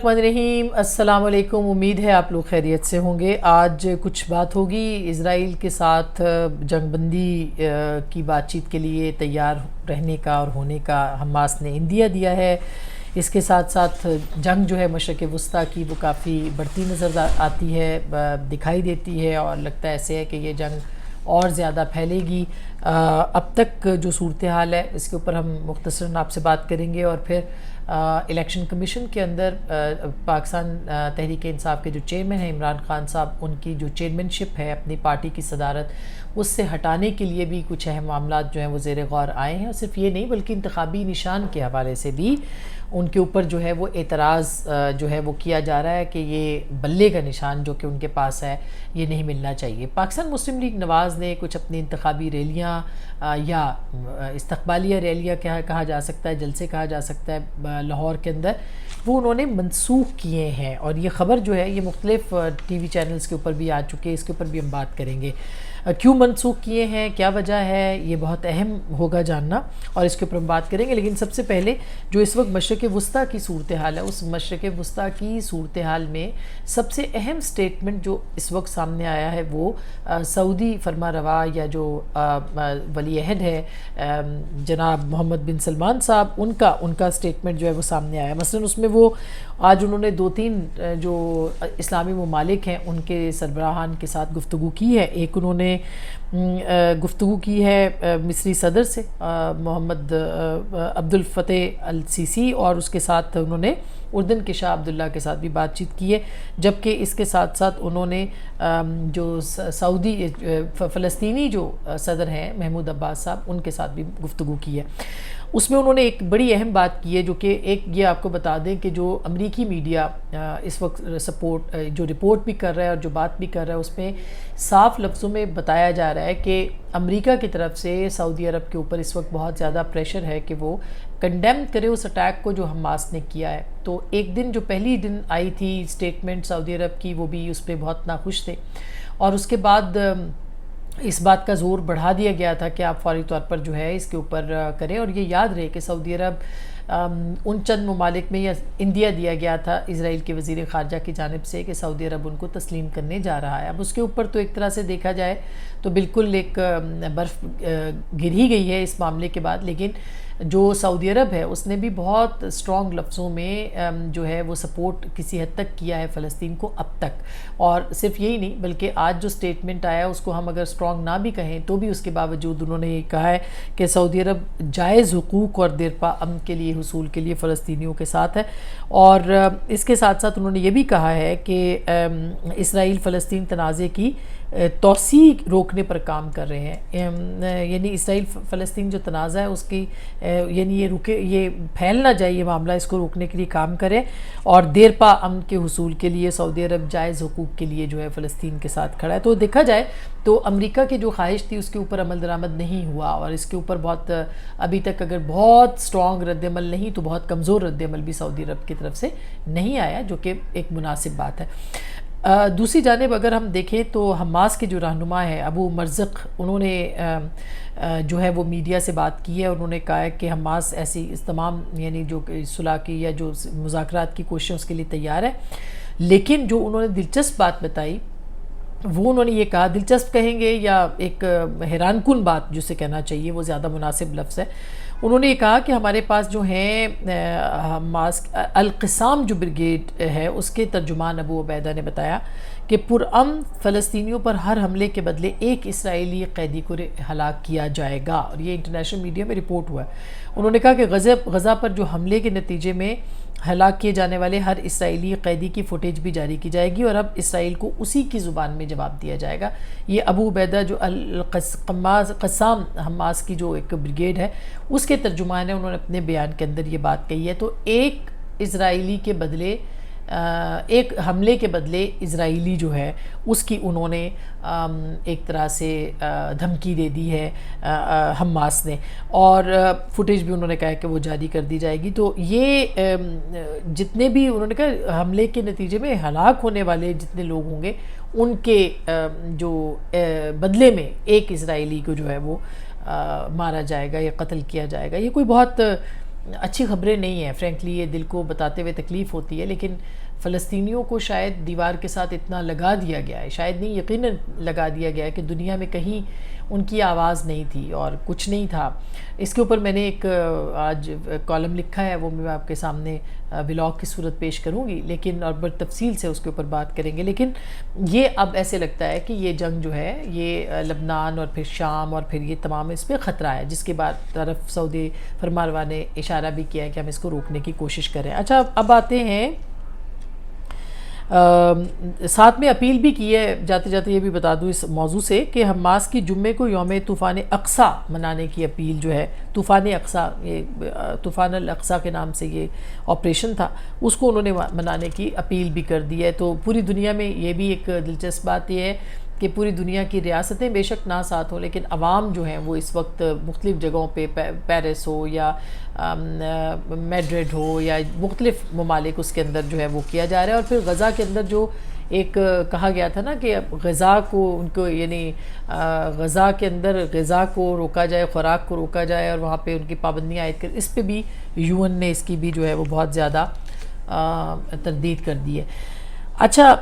الرحمن الرحیم، السلام علیکم۔ امید ہے آپ لوگ خیریت سے ہوں گے۔ آج کچھ بات ہوگی اسرائیل کے ساتھ جنگ بندی کی بات چیت کے لیے تیار رہنے کا اور ہونے کا حماس نے عندیہ دیا ہے۔ اس کے ساتھ ساتھ جنگ جو ہے مشرق وسطیٰ کی وہ کافی بڑھتی نظر آتی ہے، دکھائی دیتی ہے، اور لگتا ہے ایسے ہے کہ یہ جنگ اور زیادہ پھیلے گی۔ اب تک جو صورتحال ہے اس کے اوپر ہم مختصراً آپ سے بات کریں گے، اور پھر الیکشن کمیشن کے اندر پاکستان تحریک انصاف کے جو چیئرمین ہیں عمران خان صاحب، ان کی جو چیئرمین شپ ہے اپنی پارٹی کی صدارت، اس سے ہٹانے کے لیے بھی کچھ اہم معاملات جو ہیں وہ زیر غور آئے ہیں۔ اور صرف یہ نہیں بلکہ انتخابی نشان کے حوالے سے بھی ان کے اوپر جو ہے وہ اعتراض جو ہے وہ کیا جا رہا ہے کہ یہ بلے کا نشان جو کہ ان کے پاس ہے یہ نہیں ملنا چاہیے۔ پاکستان مسلم لیگ نواز نے کچھ اپنی انتخابی ریلیاں یا استقبالیہ ریلیاں کہا جا سکتا ہے، جلسے کہا جا سکتا ہے لاہور کے اندر، وہ انہوں نے منسوخ کیے ہیں، اور یہ خبر جو ہے یہ مختلف ٹی وی چینلز کے اوپر بھی آ چکے ہیں۔ اس کے اوپر بھی ہم بات کریں گے کیوں منسوخ کیے ہیں، کیا وجہ ہے، یہ بہت اہم ہوگا جاننا، اور اس کے اوپر ہم بات کریں گے۔ لیکن سب سے پہلے جو اس وقت مشرق وسطیٰ کی صورتحال ہے، اس مشرق وسطیٰ کی صورتحال میں سب سے اہم سٹیٹمنٹ جو اس وقت سامنے آیا ہے وہ سعودی فرما روا یا جو ولی عہد ہے جناب محمد بن سلمان صاحب، ان کا سٹیٹمنٹ جو ہے وہ سامنے آیا۔ مثلا اس میں وہ آج انہوں نے 2-3 جو اسلامی ممالک ہیں ان کے سربراہان کے ساتھ گفتگو کی ہے۔ ایک انہوں نے گفتگو کی ہے مصری صدر سے محمد عبد الفتح السیسی، اور اس کے ساتھ انہوں نے اردن کے شاہ عبداللہ کے ساتھ بھی بات چیت کی ہے، جبکہ اس کے ساتھ ساتھ انہوں نے جو سعودی فلسطینی جو صدر ہیں محمود عباس صاحب، ان کے ساتھ بھی گفتگو کی ہے۔ اس میں انہوں نے ایک بڑی اہم بات کی ہے، جو کہ ایک یہ آپ کو بتا دیں کہ جو امریکی میڈیا اس وقت جو رپورٹ بھی کر رہا ہے اور جو بات بھی کر رہا ہے، اس میں صاف لفظوں میں بتایا جا رہا ہے کہ امریکہ کی طرف سے سعودی عرب کے اوپر اس وقت بہت زیادہ پریشر ہے کہ وہ کنڈیم کرے اس اٹیک کو جو حماس نے کیا ہے۔ تو ایک دن جو پہلی دن آئی تھی سٹیٹمنٹ سعودی عرب کی، وہ بھی اس پہ بہت ناخوش تھے، اور اس کے بعد اس بات کا زور بڑھا دیا گیا تھا کہ آپ فوری طور پر جو ہے اس کے اوپر کریں۔ اور یہ یاد رہے کہ سعودی عرب ان چند ممالک میں یا عندیہ دیا گیا تھا اسرائیل کے وزیر خارجہ کی جانب سے کہ سعودی عرب ان کو تسلیم کرنے جا رہا ہے۔ اب اس کے اوپر تو ایک طرح سے دیکھا جائے تو بالکل ایک برف گر ہی گئی ہے اس معاملے کے بعد، لیکن جو سعودی عرب ہے اس نے بھی بہت اسٹرانگ لفظوں میں جو ہے وہ سپورٹ کسی حد تک کیا ہے فلسطین کو اب تک۔ اور صرف یہی نہیں بلکہ آج جو سٹیٹمنٹ آیا اس کو ہم اگر اسٹرانگ نہ بھی کہیں تو بھی اس کے باوجود انہوں نے یہ کہا ہے کہ سعودی عرب جائز حقوق اور دیرپا امن کے لیے حصول کے لیے فلسطینیوں کے ساتھ ہے، اور اس کے ساتھ ساتھ انہوں نے یہ بھی کہا ہے کہ اسرائیل فلسطین تنازع کی توسیع روکنے پر کام کر رہے ہیں، یعنی اسرائیل فلسطین جو تنازع ہے اس کی یعنی یہ پھیل نہ جائے یہ معاملہ، اس کو روکنے کے لیے کام کرے، اور دیرپا امن کے حصول کے لیے سعودی عرب جائز حقوق کے لیے جو ہے فلسطین کے ساتھ کھڑا ہے۔ تو دیکھا جائے تو امریکہ کی جو خواہش تھی اس کے اوپر عمل درآمد نہیں ہوا، اور اس کے اوپر بہت ابھی تک اگر بہت اسٹرانگ رد عمل نہیں تو بہت کمزور رد عمل بھی سعودی عرب کی طرف سے نہیں آیا، جو کہ ایک مناسب بات ہے۔ دوسری جانب اگر ہم دیکھیں تو حماس کے جو رہنما ہے ابو مرزق، انہوں نے جو ہے وہ میڈیا سے بات کی ہے، اور انہوں نے کہا ہے کہ حماس ایسی اس تمام یعنی جو صلح کی یا جو مذاکرات کی کوششیں اس کے لیے تیار ہے، لیکن جو انہوں نے دلچسپ بات بتائی وہ انہوں نے یہ کہا، دلچسپ کہیں گے یا ایک حیران کن بات جسے کہنا چاہیے وہ زیادہ مناسب لفظ ہے، انہوں نے یہ کہا کہ ہمارے پاس جو ہیں حماس القسام جو بریگیڈ ہے اس کے ترجمان ابو عبیدہ نے بتایا کہ پرامن فلسطینیوں پر ہر حملے کے بدلے ایک اسرائیلی قیدی کو ہلاک کیا جائے گا، اور یہ انٹرنیشنل میڈیا میں رپورٹ ہوا ہے۔ انہوں نے کہا کہ غزہ پر جو حملے کے نتیجے میں ہلاک کیے جانے والے ہر اسرائیلی قیدی کی فوٹیج بھی جاری کی جائے گی، اور اب اسرائیل کو اسی کی زبان میں جواب دیا جائے گا۔ یہ ابو عبیدہ جو قسام حماس کی جو ایک بریگیڈ ہے اس کے ترجمان ہیں، انہوں نے اپنے بیان کے اندر یہ بات کہی ہے۔ تو ایک اسرائیلی کے بدلے ایک حملے کے بدلے اسرائیلی جو ہے اس کی انہوں نے ایک طرح سے دھمکی دے دی ہے حماس نے، اور فوٹیج بھی انہوں نے کہا کہ وہ جاری کر دی جائے گی۔ تو یہ جتنے بھی انہوں نے کہا حملے کے نتیجے میں ہلاک ہونے والے جتنے لوگ ہوں گے ان کے جو بدلے میں ایک اسرائیلی کو جو ہے وہ مارا جائے گا یا قتل کیا جائے گا۔ یہ کوئی بہت اچھی خبریں نہیں ہیں فرینکلی، یہ دل کو بتاتے ہوئے تکلیف ہوتی ہے، لیکن فلسطینیوں کو شاید دیوار کے ساتھ اتنا لگا دیا گیا ہے، شاید نہیں یقیناً لگا دیا گیا ہے کہ دنیا میں کہیں ان کی آواز نہیں تھی اور کچھ نہیں تھا۔ اس کے اوپر میں نے ایک آج کالم لکھا ہے، وہ میں آپ کے سامنے ولاگ کی صورت پیش کروں گی، لیکن اور بڑی تفصیل سے اس کے اوپر بات کریں گے۔ لیکن یہ اب ایسے لگتا ہے کہ یہ جنگ جو ہے یہ لبنان اور پھر شام اور پھر یہ تمام اس پہ خطرہ ہے، جس کے بعد طرف سعودی فرمانروا نے اشارہ بھی کیا ہے کہ ہم اس کو روکنے کی کوشش کریں۔ اچھا، اب آتے ہیں ساتھ میں اپیل بھی کی ہے، جاتے جاتے یہ بھی بتا دوں اس موضوع سے کہ حماس کی جمعے کو یوم طوفان اقصیٰ منانے کی اپیل جو ہے، طوفان اقصیٰ، یہ طوفان الاقصیٰ کے نام سے یہ آپریشن تھا، اس کو انہوں نے منانے کی اپیل بھی کر دی ہے۔ تو پوری دنیا میں یہ بھی ایک دلچسپ بات یہ ہے کہ پوری دنیا کی ریاستیں بے شک نہ ساتھ ہوں، لیکن عوام جو ہیں وہ اس وقت مختلف جگہوں پہ، پیرس ہو یا میڈرڈ ہو یا مختلف ممالک، اس کے اندر جو ہے وہ کیا جا رہا ہے۔ اور پھر غزہ کے اندر جو ایک کہا گیا تھا نا کہ غزہ کو ان کو یعنی غزہ کے اندر غذا کو روکا جائے، خوراک کو روکا جائے اور وہاں پہ ان کی پابندیاں عائد کر، اس پہ بھی یو این نے اس کی بھی جو ہے وہ بہت زیادہ تردید کر دی ہے۔ اچھا،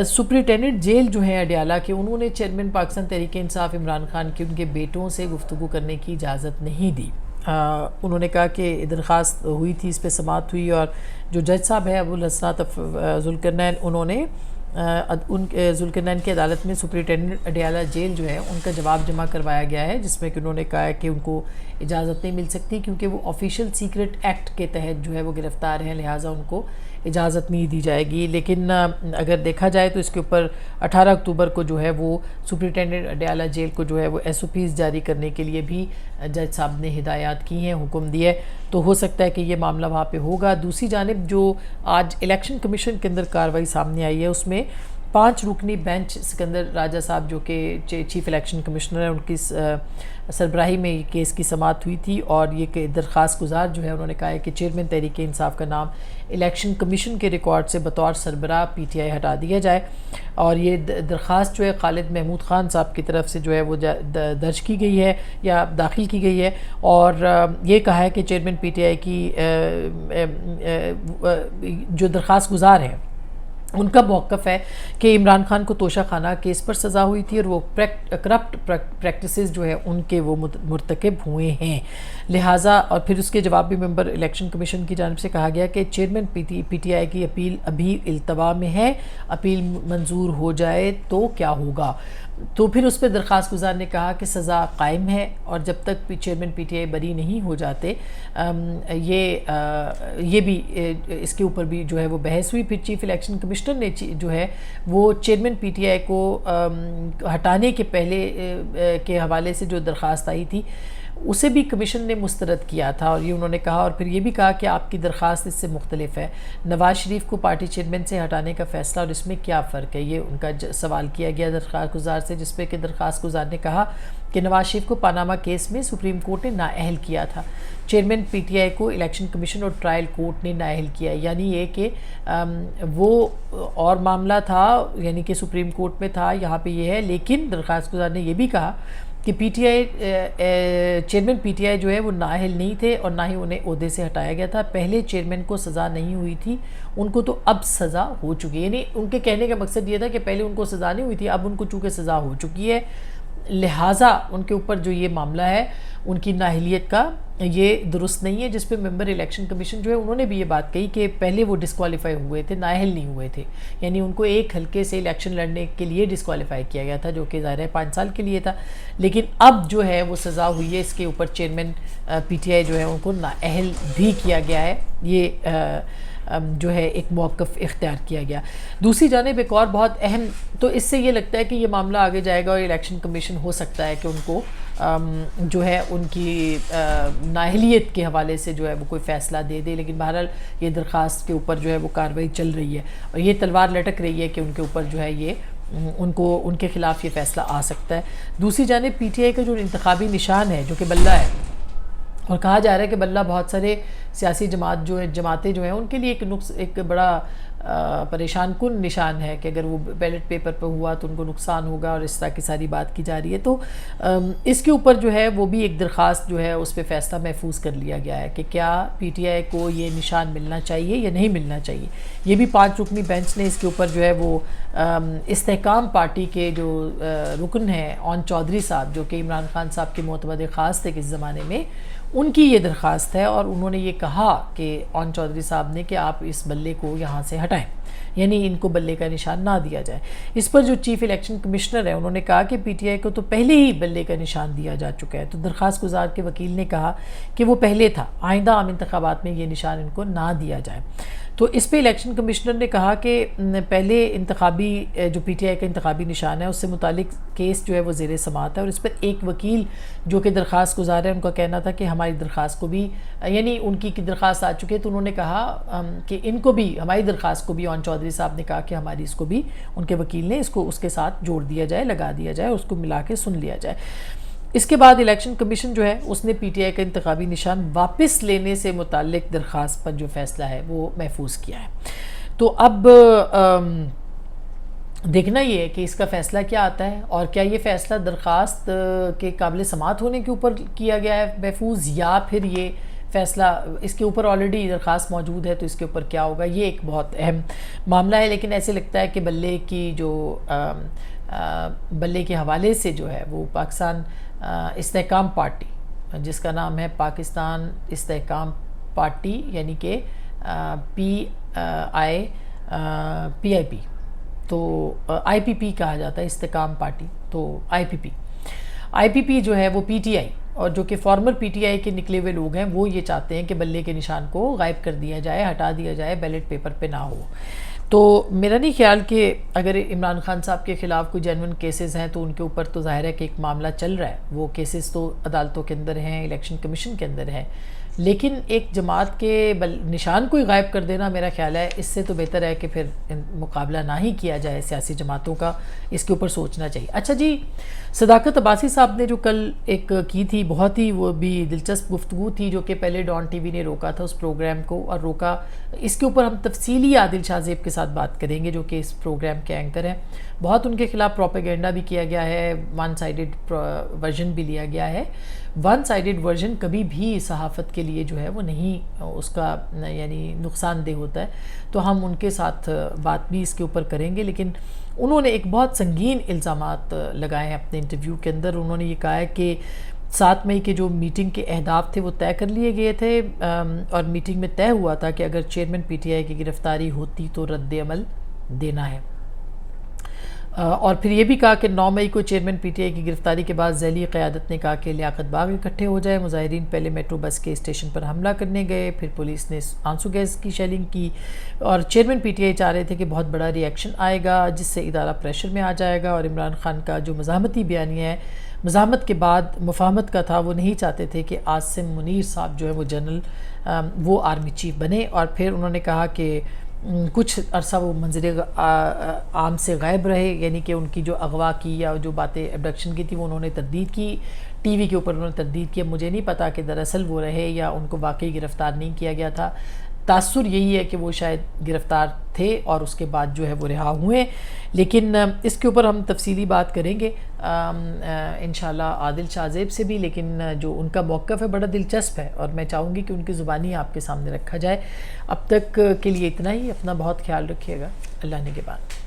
سپرنٹینڈنٹ جیل جو ہیں اڈیالہ کے، انہوں نے چیئرمین پاکستان تحریک انصاف عمران خان کے ان کے بیٹوں سے گفتگو کرنے کی اجازت نہیں دی۔ انہوں نے کہا کہ درخواست ہوئی تھی، اس پہ سماعت ہوئی، اور جو جج صاحب ہے ابو الحسنات ذوالقرنین، انہوں نے ذوالقرنین کی عدالت میں سپرنٹینڈنٹ اڈیالہ جیل جو ہے ان کا جواب جمع کروایا گیا ہے، جس میں کہ انہوں نے کہا ہے کہ ان کو اجازت نہیں مل سکتی کیونکہ وہ آفیشیل سیکرٹ ایکٹ کے تحت جو ہے وہ گرفتار ہیں، لہٰذا ان کو اجازت نہیں دی جائے گی۔ لیکن اگر دیکھا جائے تو اس کے اوپر 18 اکتوبر کو جو ہے وہ سپرنٹینڈنٹ اڈیالہ جیل کو جو ہے وہ SOPs جاری کرنے کے لیے بھی جج صاحب نے ہدایات کی ہیں، حکم دیے، تو ہو سکتا ہے کہ یہ معاملہ وہاں پہ ہوگا۔ دوسری جانب جو آج الیکشن کمیشن کے اندر کارروائی سامنے آئی ہے، اس میں 5 رکنی بینچ سکندر راجہ صاحب جو کہ چیف الیکشن کمشنر ہیں، ان کی سربراہی میں یہ کیس کی سماعت ہوئی تھی، اور یہ کہ درخواست گزار جو ہے انہوں نے کہا ہے کہ چیئرمین تحریک انصاف کا نام الیکشن کمیشن کے ریکارڈ سے بطور سربراہ PTI ہٹا دیا جائے، اور یہ درخواست جو ہے خالد محمود خان صاحب کی طرف سے جو ہے وہ درج کی گئی ہے یا داخل کی گئی ہے، اور یہ کہا ہے کہ چیئرمین PTI کی جو درخواست گزار ہیں ان کا موقف ہے کہ عمران خان کو توشہ خانہ کیس پر سزا ہوئی تھی اور وہ کرپٹ پریکٹسز جو ہے ان کے وہ مرتکب ہوئے ہیں، لہٰذا اور پھر اس کے جواب بھی ممبر الیکشن کمیشن کی جانب سے کہا گیا کہ چیئرمین PTI کی اپیل ابھی التوا میں ہے، اپیل منظور ہو جائے تو کیا ہوگا۔ تو پھر اس پہ درخواست گزار نے کہا کہ سزا قائم ہے، اور جب تک چیئرمین PTI بری نہیں ہو جاتے، یہ بھی اس کے اوپر بھی جو ہے وہ بحث ہوئی۔ پھر چیف الیکشن کمشنر نے جو ہے وہ چیئرمین PTI کو ہٹانے کے پہلے کے حوالے سے جو درخواست آئی تھی اسے بھی کمیشن نے مسترد کیا تھا، اور یہ انہوں نے کہا، اور پھر یہ بھی کہا کہ آپ کی درخواست اس سے مختلف ہے، نواز شریف کو پارٹی چیئرمین سے ہٹانے کا فیصلہ اور اس میں کیا فرق ہے، یہ ان کا سوال کیا گیا درخواست گزار سے، جس پہ کہ درخواست گزار نے کہا کہ نواز شریف کو پاناما کیس میں سپریم کورٹ نے نااہل کیا تھا، چیئرمین PTI کو الیکشن کمیشن اور ٹرائل کورٹ نے نااہل کیا، یعنی یہ کہ وہ اور معاملہ تھا، یعنی کہ سپریم کورٹ میں تھا، یہاں پہ یہ ہے، لیکن درخواست گزار نے یہ بھی کہا کہ چیئرمین PTI جو ہے وہ نااہل نہیں تھے اور نہ ہی انہیں عہدے سے ہٹایا گیا تھا، پہلے چیئرمین کو سزا نہیں ہوئی تھی، ان کو تو اب سزا ہو چکی ہے، یعنی ان کے کہنے کا مقصد یہ تھا کہ پہلے ان کو سزا نہیں ہوئی تھی، اب ان کو چونکہ سزا ہو چکی ہے، لہٰذا ان کے اوپر جو یہ معاملہ ہے ان کی نااہلیت کا یہ درست نہیں ہے، جس پہ ممبر الیکشن کمیشن جو ہے انہوں نے بھی یہ بات کہی کہ پہلے وہ ڈسکوالیفائی ہوئے تھے، نااہل نہیں ہوئے تھے، یعنی ان کو ایک حلقے سے الیکشن لڑنے کے لیے ڈسکوالیفائی کیا گیا تھا، جو کہ ظاہر ہے 5 سال کے لیے تھا، لیکن اب جو ہے وہ سزا ہوئی ہے، اس کے اوپر چیئرمین PTI جو ہے ان کو نااہل بھی کیا گیا ہے، یہ جو ہے ایک موقف اختیار کیا گیا۔ دوسری جانب ایک اور بہت اہم، تو اس سے یہ لگتا ہے کہ یہ معاملہ آگے جائے گا اور الیکشن کمیشن ہو سکتا ہے کہ ان کو جو ہے ان کی نااہلیت کے حوالے سے جو ہے وہ کوئی فیصلہ دے دے، لیکن بہرحال یہ درخواست کے اوپر جو ہے وہ کارروائی چل رہی ہے اور یہ تلوار لٹک رہی ہے کہ ان کے اوپر جو ہے یہ ان کے خلاف یہ فیصلہ آ سکتا ہے۔ دوسری جانب PTI کا جو انتخابی نشان ہے جو کہ بلہ ہے، اور کہا جا رہا ہے کہ بلہ بہت سارے سیاسی جماعتیں جو ہیں ان کے لیے ایک بڑا پریشان کن نشان ہے کہ اگر وہ بیلٹ پیپر پہ ہوا تو ان کو نقصان ہوگا، اور اس طرح کی ساری بات کی جا رہی ہے. تو اس کے اوپر جو ہے وہ بھی ایک درخواست جو ہے اس پہ فیصلہ محفوظ کر لیا گیا ہے کہ کیا پی ٹی آئی کو یہ نشان ملنا چاہیے یا نہیں ملنا چاہیے. یہ بھی 5 رکنی بینچ نے اس کے اوپر جو ہے وہ استحکام پارٹی کے جو رکن ہیں اون چودھری صاحب، جو کہ عمران خان صاحب کے معتمد خاص تھے کس زمانے میں، ان کی یہ درخواست ہے، اور انہوں نے یہ کہا کہ اون چودھری صاحب نے کہ آپ اس بلے کو یہاں سے ہٹائیں، یعنی ان کو بلے کا نشان نہ دیا جائے. اس پر جو چیف الیکشن کمشنر ہے انہوں نے کہا کہ پی ٹی آئی کو تو پہلے ہی بلے کا نشان دیا جا چکا ہے. تو درخواست گزار کے وکیل نے کہا کہ وہ پہلے تھا، آئندہ عام انتخابات میں یہ نشان ان کو نہ دیا جائے. تو اس پہ الیکشن کمشنر نے کہا کہ پہلے انتخابی جو پی ٹی آئی کا انتخابی نشان ہے اس سے متعلق کیس جو ہے وہ زیر سماعت ہے، اور اس پر ایک وکیل جو کہ درخواست گزار ہے ان کا کہنا تھا کہ ہماری درخواست کو بھی، یعنی ان کی درخواست آ چکی ہے، تو انہوں نے کہا کہ ان کو بھی، ہماری درخواست کو بھی اون چودھری صاحب نے کہا کہ ہماری اس کو بھی، ان کے وکیل نے اس کو اس کے ساتھ جوڑ دیا جائے، لگا دیا جائے، اس کو ملا کے سن لیا جائے. اس کے بعد الیکشن کمیشن جو ہے اس نے پی ٹی آئی کا انتخابی نشان واپس لینے سے متعلق درخواست پر جو فیصلہ ہے وہ محفوظ کیا ہے. تو اب دیکھنا یہ ہے کہ اس کا فیصلہ کیا آتا ہے، اور کیا یہ فیصلہ درخواست کے قابل سماعت ہونے کے اوپر کیا گیا ہے محفوظ، یا پھر یہ فیصلہ اس کے اوپر آلریڈی درخواست موجود ہے تو اس کے اوپر کیا ہوگا. یہ ایک بہت اہم معاملہ ہے. لیکن ایسے لگتا ہے کہ بلے کی جو بلے کے حوالے سے جو ہے وہ پاکستان استحکام پارٹی، جس کا نام ہے پاکستان استحکام پارٹی، یعنی کہ پی آئی پی، تو آئی پی پی کہا جاتا ہے استحکام پارٹی. تو آئی پی پی جو ہے وہ پی ٹی آئی، اور جو کہ فارمر پی ٹی آئی کے نکلے ہوئے لوگ ہیں، وہ یہ چاہتے ہیں کہ بلے کے نشان کو غائب کر دیا جائے، ہٹا دیا جائے، بیلٹ پیپر پہ نہ ہو. تو میرا نہیں خیال کہ اگر عمران خان صاحب کے خلاف کوئی جینون کیسز ہیں تو ان کے اوپر تو ظاہر ہے کہ ایک معاملہ چل رہا ہے، وہ کیسز تو عدالتوں کے اندر ہیں، الیکشن کمیشن کے اندر ہیں. لیکن ایک جماعت کے نشان کو ہی غائب کر دینا، میرا خیال ہے اس سے تو بہتر ہے کہ پھر مقابلہ نہ ہی کیا جائے سیاسی جماعتوں کا. اس کے اوپر سوچنا چاہیے. اچھا جی، صداقت عباسی صاحب نے جو کل ایک کی تھی، بہت ہی وہ بھی دلچسپ گفتگو تھی، جو کہ پہلے ڈان ٹی وی نے روکا تھا اس پروگرام کو، اور روکا اس کے اوپر ہم تفصیلی عادل شاہ زیب کے ساتھ بات کریں گے، جو کہ اس پروگرام کے اینکر ہیں. بہت ان کے خلاف پروپیگنڈا بھی کیا گیا ہے، ون سائیڈڈ ورژن بھی لیا گیا ہے. ون سائیڈڈ ورژن کبھی بھی صحافت کے لیے جو ہے وہ نہیں، اس کا یعنی نقصان دہ ہوتا ہے. تو ہم ان کے ساتھ بات بھی اس کے اوپر کریں گے. لیکن انہوں نے ایک بہت سنگین الزامات لگائے ہیں اپنے انٹرویو کے اندر. انہوں نے یہ کہا ہے کہ 7 مئی کے جو میٹنگ کے اہداف تھے وہ طے کر لیے گئے تھے، اور میٹنگ میں طے ہوا تھا کہ اگر چیئرمین پی ٹی آئی کی گرفتاری ہوتی تو رد عمل دینا ہے. اور پھر یہ بھی کہا کہ 9 مئی کو چیئرمین پی ٹی آئی کی گرفتاری کے بعد ذیلی قیادت نے کہا کہ لیاقت باغ اکٹھے ہو جائے. مظاہرین پہلے میٹرو بس کے اسٹیشن پر حملہ کرنے گئے، پھر پولیس نے آنسو گیس کی شیلنگ کی، اور چیئرمین پی ٹی آئی چاہ رہے تھے کہ بہت بڑا ری ایکشن آئے گا جس سے ادارہ پریشر میں آ جائے گا. اور عمران خان کا جو مزاحمتی بیانیہ ہے، مزاحمت کے بعد مفاہمت کا تھا، وہ نہیں چاہتے تھے کہ عاصم منیر صاحب جو ہے وہ جنرل، وہ آرمی چیف بنے. اور پھر انہوں نے کہا کہ کچھ عرصہ وہ منظر عام سے غائب رہے، یعنی کہ ان کی جو اغوا کی یا جو باتیں ایبڈکشن کی تھی وہ انہوں نے تردید کی، ٹی وی کے اوپر انہوں نے تردید کی. اب مجھے نہیں پتا کہ دراصل وہ رہے یا ان کو واقعی گرفتار نہیں کیا گیا تھا. تاثر یہی ہے کہ وہ شاید گرفتار تھے اور اس کے بعد جو ہے وہ رہا ہوئے. لیکن اس کے اوپر ہم تفصیلی بات کریں گے انشاءاللہ عادل شاہ زیب سے بھی. لیکن جو ان کا موقف ہے بڑا دلچسپ ہے، اور میں چاہوں گی کہ ان کی زبانی آپ کے سامنے رکھا جائے. اب تک کے لیے اتنا ہی. اپنا بہت خیال رکھیے گا. اللہ نگہبان.